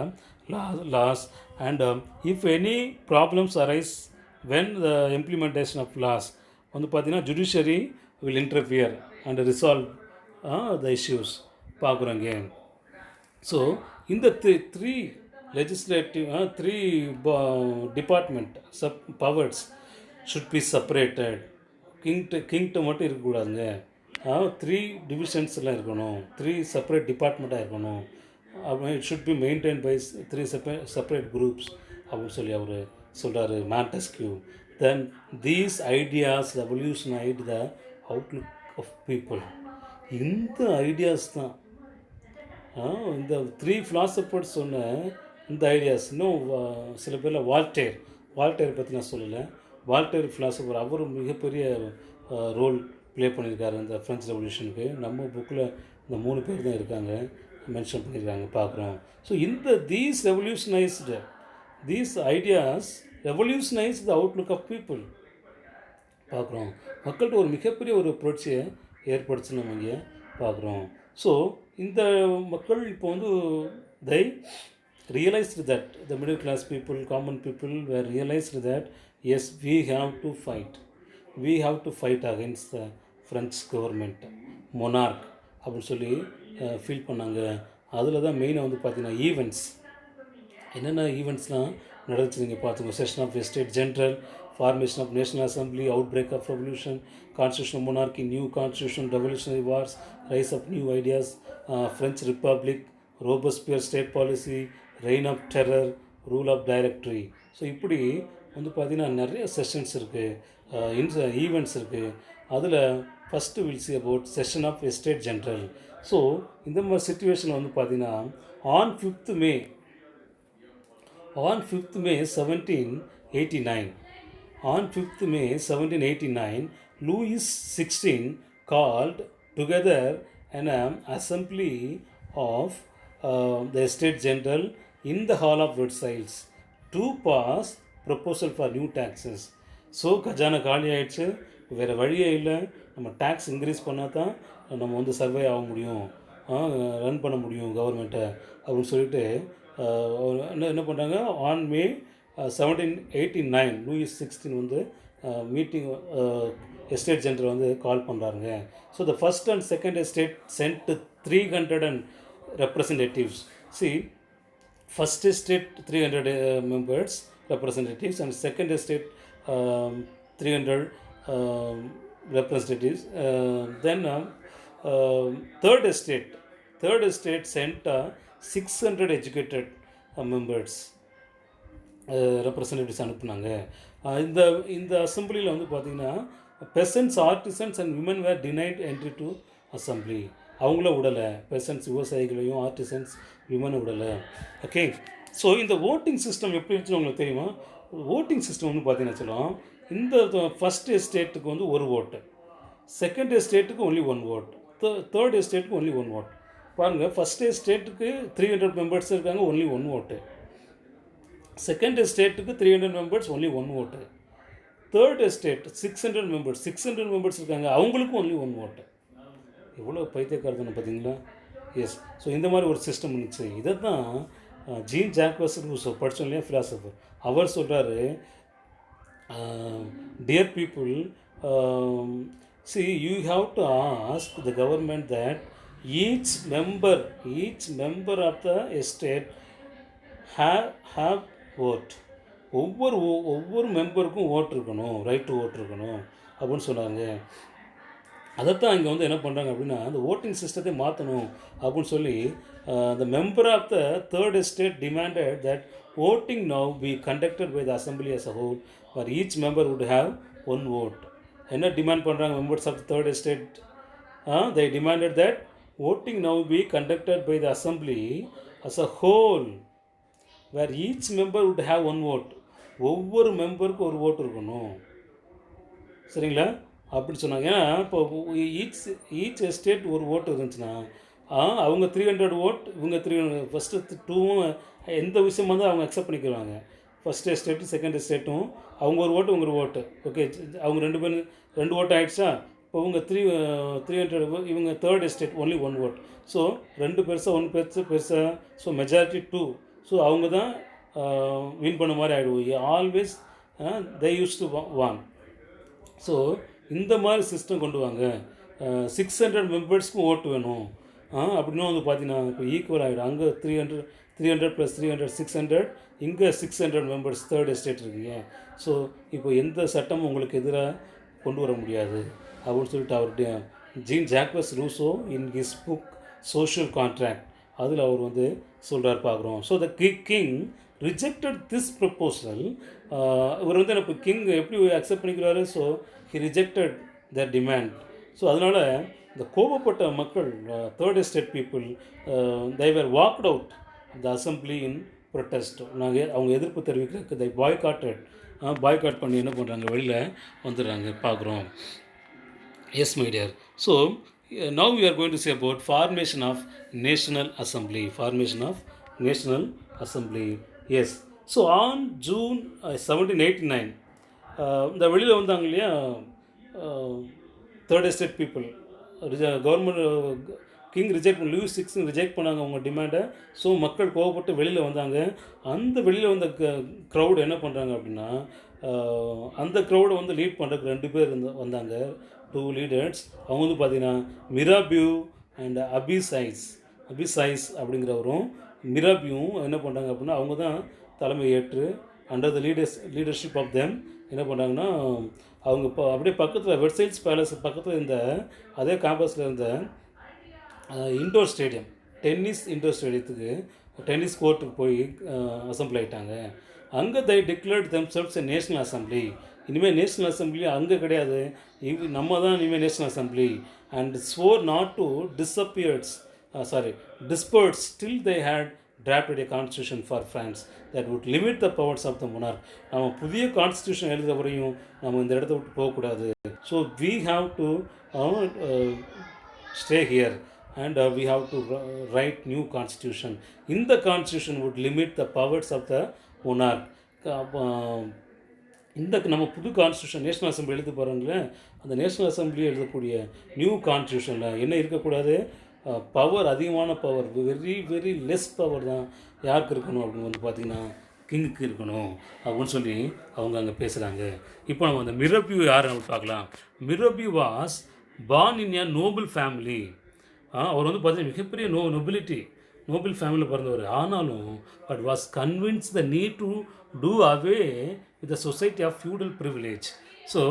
Speaker 1: laws. And if any problems arise when the implementation of laws வந்து பார்த்திங்கன்னா judiciary will interfere and resolve the issues பார்க்குறோங்க. ஸோ இந்த three legislative department powers should be separated. கிங்கிட்ட மட்டும் இருக்கக்கூடாதுங்க, 3 டிவிஷன்ஸ்லாம் இருக்கணும், 3 செப்பரேட் டிபார்ட்மெண்ட்டாக இருக்கணும். It should be maintain by 3 separate groups அப்படின்னு சொல்லி அவர் சொல்கிறார், Montesquieu. Then these ideas revolutionised the outlook of people. இந்த ஐடியாஸ் தான் இந்த 3 ஃபிலாசபர்ஸ் சொன்ன இந்த ஐடியாஸ். இன்னும் சில பேரில் வால்டேர் பற்றி நான் சொல்லலை. வால்டேர் ஃபிலாசபர், அவரும் மிகப்பெரிய ரோல் ப்ளே பண்ணியிருக்காரு இந்த ஃப்ரெஞ்ச் ரெவல்யூஷனுக்கு. நம்ம புக்கில் இந்த 3 பேர் தான் இருக்காங்க, மென்ஷன் பண்ணியிருக்காங்க, பார்க்குறோம். So these ideas revolutionise the outlook of people பார்க்குறோம். மக்கள்கிட்ட ஒரு மிகப்பெரிய ஒரு புரட்சியை ஏற்படுத்தி நம்ம இங்கே பார்க்குறோம். ஸோ இந்த மக்கள் இப்போ வந்து they realized that the middle class people, common people were realized that yes, we have to fight against the French government, monarch அப்படின்னு சொல்லி ஃபீல் பண்ணாங்க. அதில் தான் மெயினாக வந்து பார்த்திங்கன்னா ஈவெண்ட்ஸ், என்னென்ன ஈவெண்ட்ஸ்லாம் நடந்துச்சு நீங்கள் பார்த்துக்கோங்க. Session of estate general, formation of National Assembly, outbreak of revolution, constitutional monarchy, new constitution, revolutionary wars, rise of new ideas, French Republic, Robespierre state policy, reign of terror, rule of directory. So இப்படி வந்து பார்த்திங்கன்னா நிறைய sessions இருக்குது, events இருக்குது. அதில் first will see about session of estate general. So இந்த மாதிரி சுச்சுவேஷனில் வந்து பார்த்திங்கன்னா on 5th May 1789, on 5th May 1789, Louis XVI called together an assembly of the Estate General in the Hall of Versailles to pass proposal for new taxes. So கஜானா காலி ஆகிடுச்சு, வேறு வழியே இல்லை, நம்ம டேக்ஸ் இன்க்ரீஸ் பண்ணால் தான் நம்ம வந்து சர்வே ஆக முடியும், ரன் பண்ண முடியும் கவர்மெண்ட்டை அப்படின்னு சொல்லிட்டு என்ன பண்ணுறாங்க. ஆன் மே 1789 லூயிஸ் 16 வந்து மீட்டிங் எஸ்டேட் ஜென்ரல் வந்து கால் பண்ணுறாங்க. So the first and second estate sent 300 representatives. See, first estate 300 members representatives and second estate 300 representatives. Then third estate sent 600 educated members representatives அனுப்புனாங்க. இந்த அசம்பிளியில் வந்து பார்த்திங்கன்னா peasants, artisans and women were denied entry to assembly. அவங்கள விடலை, peasants விவசாயிகளையும் artisans விமனை விடலை. ஓகே. ஸோ இந்த ஓட்டிங் சிஸ்டம் எப்படி இருந்துச்சுன்னு உங்களுக்கு தெரியுமா? ஓட்டிங் சிஸ்டம் வந்து பார்த்தீங்கன்னா சொல்லலாம், இந்த ஃபஸ்ட் எஸ்டேட்டுக்கு வந்து 1 vote, செகண்ட் எஸ்டேட்டுக்கு ஒன்லி 1 vote, தேர்ட் எஸ்டேட்டுக்கு ஒன்லி 1 vote. பாருங்கள், ஃபஸ்ட் எஸ்டேட்டுக்கு 300 members இருக்காங்க, ஒன்லி 1 vote. செகண்ட் எஸ்டேட்டுக்கு 300 members, only 1 vote. Third estate 600 members இருக்காங்க, அவங்களுக்கும் ஒன்லி 1 vote. எவ்வளோ பைத்தியக்காரத்தனம் பார்த்தீங்களா? எஸ். ஸோ இந்த மாதிரி ஒரு சிஸ்டம் இருந்துச்சு. இதை தான் ஜீன் ஜாக்வஸ் ரூசோ படித்தோம் இல்லையா, ஃபிலாசபர். அவர் சொல்கிறாரு, dear people, see you have to ask the government that each member of the estate have vote. ஒவ்வொரு மெம்பருக்கும் ஓட்டு இருக்கணும், ரைட் டு ஓட்டு இருக்கணும் அப்படின்னு சொன்னாங்க. அதைத்தான் இங்கே வந்து என்ன பண்ணுறாங்க அப்படின்னா, அந்த ஓட்டிங் சிஸ்டத்தை மாற்றணும் அப்படின்னு சொல்லி the member of the third estate demanded that voting now be conducted by the assembly as a whole, where each member would have one vote. என்ன டிமாண்ட் பண்ணுறாங்க members of the third estate? they demanded that voting now be conducted by the assembly as a whole, where each member would have one vote. ஒவ்வொரு மெம்பருக்கும் ஒரு ஓட்டு இருக்கணும், சரிங்களா அப்படின்னு சொன்னாங்க. ஏன்னா இப்போ ஈச் எஸ்டேட் ஒரு ஓட்டு இருந்துச்சுன்னா அவங்க 300 ஓட், இவங்க 300, ஃபஸ்ட்டு 2வும் எந்த விஷயமா இருந்தால் அவங்க அக்செப்ட் பண்ணிக்கிறாங்க. ஃபஸ்ட் எஸ்டேட்டும் செகண்ட் எஸ்டேட்டும் அவங்க ஒரு ஓட்டு இவங்க ஒரு ஓட்டு, ஓகே, அவங்க 2 பேரும் 2 ஓட்டு ஆகிடுச்சா. இப்போ இவங்க 300, இவங்க third estate only 1 vote. So 2 பெருசாக 1 பெருசாக, ஸோ மெஜாரிட்டி 2. ஸோ அவங்க தான் வின் பண்ண மாதிரி ஆகிடுவோம். Always they used to won. So இந்த மாதிரி சிஸ்டம் கொண்டு வாங்க. 600 மெம்பர்ஸ்க்கும் ஓட்டு வேணும் அப்படின்னா வந்து பார்த்தீங்கன்னா இப்போ ஈக்குவல் ஆகிடும். அங்கே 300 + 300 600, இங்கே 600 மெம்பர்ஸ் தேர்ட் எஸ்டேட் இருக்கீங்க. ஸோ இப்போ எந்த சட்டமும் உங்களுக்கு எதிராக கொண்டு வர முடியாது அப்படின்னு சொல்லிட்டு அவருடைய Jean Jacques Rousseau in his book social contract அதில் அவர் வந்து சொல்கிறார் பார்க்குறோம். So the king rejected this proposal. இவர் வந்து இப்போ கிங் எப்படி அக்செப்ட் பண்ணிக்கிறாரு? So he rejected the demand. So அதனால் இந்த கோபப்பட்ட மக்கள், third estate people, they were walked out the assembly in protest. அவங்க எதிர்ப்பு தெரிவிக்கிறதுக்கு they boycotted, பாய்காட் பண்ணி என்ன பண்ணுறாங்க, வெளியில் வந்துடுறாங்க பார்க்குறோம். S my dear. So now we are going to say about formation of National Assembly. Formation of National Assembly. Yes. So on June 1789, இந்த வெளியில் வந்தாங்க இல்லையா third estate people, government king Louis 6 reject பண்ணாங்க அவங்க டிமாண்டை. ஸோ மக்கள் கோவப்பட்டு வெளியில் வந்தாங்க. அந்த வெளியில் வந்த க்ரௌடு என்ன பண்ணுறாங்க அப்படின்னா, அந்த க்ரௌடை வந்து லீட் பண்ணுறதுக்கு 2 பேர் வந்தாங்க, 2 லீடர்ஸ். அவங்க வந்து பார்த்திங்கன்னா மிராபியூ அண்ட் அபிசைஸ் அப்படிங்கிறவரும் மிராபியும் என்ன பண்ணுறாங்க அப்படின்னா, அவங்க தான் தலைமை ஏற்று under the leadership of them என்ன பண்ணுறாங்கன்னா, அவங்க இப்போ அப்படியே பக்கத்தில் வெர்சைல்ஸ் பேலஸ் பக்கத்தில் இருந்த அதே கேம்பஸில் இருந்த இண்டோர் ஸ்டேடியம், இண்டோர் ஸ்டேடியத்துக்கு டென்னிஸ் கோர்ட்டுக்கு போய் அசம்பிள் ஆகிட்டாங்க. அங்கே they declared themselves a national assembly. இனிமேல் நேஷ்னல் அசம்பிளி அங்கே கிடையாது, நம்ம தான் இனிமேல் national assembly. And swore not to disperse till they had drafted a constitution for France that would limit the powers of the monarch. நம்ம புதிய constitution எழுத வரையும் நம்ம இந்த இடத்த விட்டு போகக்கூடாது. So we have to stay here and we have to write new constitution. In the constitution would limit the powers of the monarch. இந்த நம்ம புது கான்ஸ்டியூஷன் நேஷ்னல் அசம்பிளி எழுத போகிறாங்களே, அந்த நேஷ்னல் அசம்பிளி எழுதக்கூடிய நியூ கான்ஸ்டியூஷனில் என்ன இருக்கக்கூடாது, பவர், அதிகமான பவர், வெரி லெஸ் பவர் தான் யாருக்கு இருக்கணும் அப்படின்னு வந்து பார்த்திங்கன்னா கிங்குக்கு இருக்கணும் அப்படின்னு சொல்லி அவங்க அங்கே பேசுகிறாங்க. இப்போ நம்ம அந்த மிராபியூ யார் பார்க்கலாம். Mirabeau was born in a noble family. அவர் வந்து பார்த்தீங்கன்னா மிகப்பெரிய நோபிள் ஃபேமிலியில் பிறந்தவர். ஆனாலும் but was convince the need to do away with the society of feudal privilege. So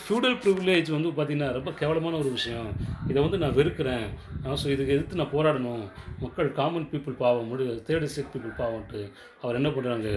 Speaker 1: feudal privilege வந்து பார்த்திங்கன்னா ரொம்ப கேவலமான ஒரு விஷயம், இதை வந்து நான் வெறுக்கிறேன். ஸோ இதுக்கு எதிர்த்து நான் போராடணும். மக்கள் காமன் பீப்புள் பாவம், தேர்ட் எஸ்டேட் பீப்புள் பாவம்ட்டு அவர் என்ன பண்ணுறாங்க,